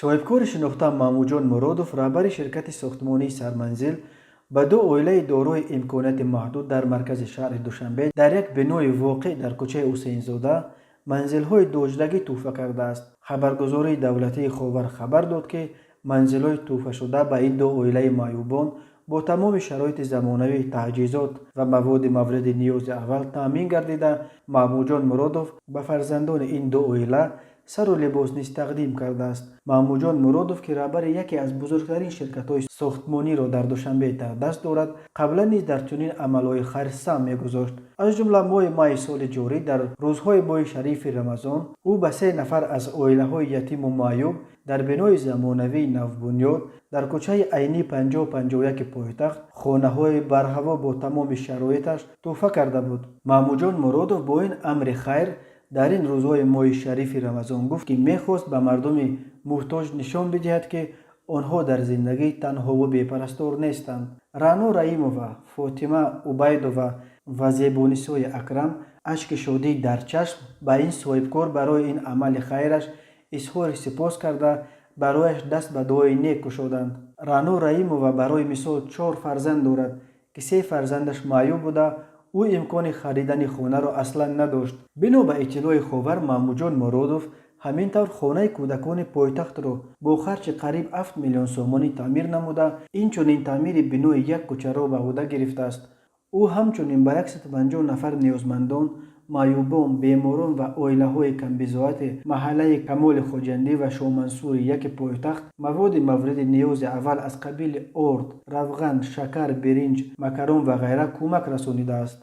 صاحبکار شناخته ماموجان مرادوف رهبر شرکت ساختمانی سرمنزل به دو اویله دارای امکانات محدود در مرکز شهر دوشنبه در یک بنای واقع در کوچه حسین زاده منزل‌های دوجلگی تحفه کرده است. خبرگزاری دولتی خاور خبر داد که منزل‌های تحفه شده به این دو اویله معیوبان با تمام شرایط زمانوی، تجهیزات و مواد مورد نیاز اول تامین گردیده. ماموجان مرادوف به فرزندان این دو اویله سر و لباس نیز تقدیم کرده است. ماموجان مرادوف که رهبر یکی از بزرگترین شرکت‌های ساختمانی را در دوشنبه در دست دارد، قبلا نیز در چنین عمل‌های خیر سهم می‌گذاشت. از جمله ماه می سال جاری در روزهای ماه شریف رمضان او به 3 نفر از اویله‌های یتیم و معیوب در بنای زمانوی نوبنیاد در کوچه عینی 50 و 51 پایتخت خانه‌های برهوا با تمام شرایطش تحفه کرده بود. ماموجان مرادوف با این امر خیر در این روزهای ماه شریف رمضان گفت که می‌خواست به مردم محتاج نشان بدهد که آنها در زندگی تنها و بی‌پرستار نیستند. رانا رحیمووا، فاطمه عبیدووا و زیبانسای اکرم اشک شادی در چشم به این صاحبکار برای این عمل خیرش اظهار سپاس کرده برایش دست به دعای نیک گشادند. رانا رحیمووا برای مثال 4 فرزند دارد که 3 فرزندش معیوب بوده. او امکان خریدن خانه را اصلا نداشت. بنا به اطلاع خاور، ماموجان مرادوف همینطور خانه کودکان پایتخت را با خرچ قریب 7 میلیون سومانی تعمیر نموده. این چنین تعمیر بنای یک کوچه را به عهده گرفته است. او همچنین به 150 نفر نیازمندان، معیوبان، بیماران و عائله‌های کم‌بضاعت محله کمال خواجندی و شامنصور یک پایتخت مواد مورد نیاز اول از قبیل آرد، روغن، شکر، برنج، مکرون و غیره کمک رسانیده است.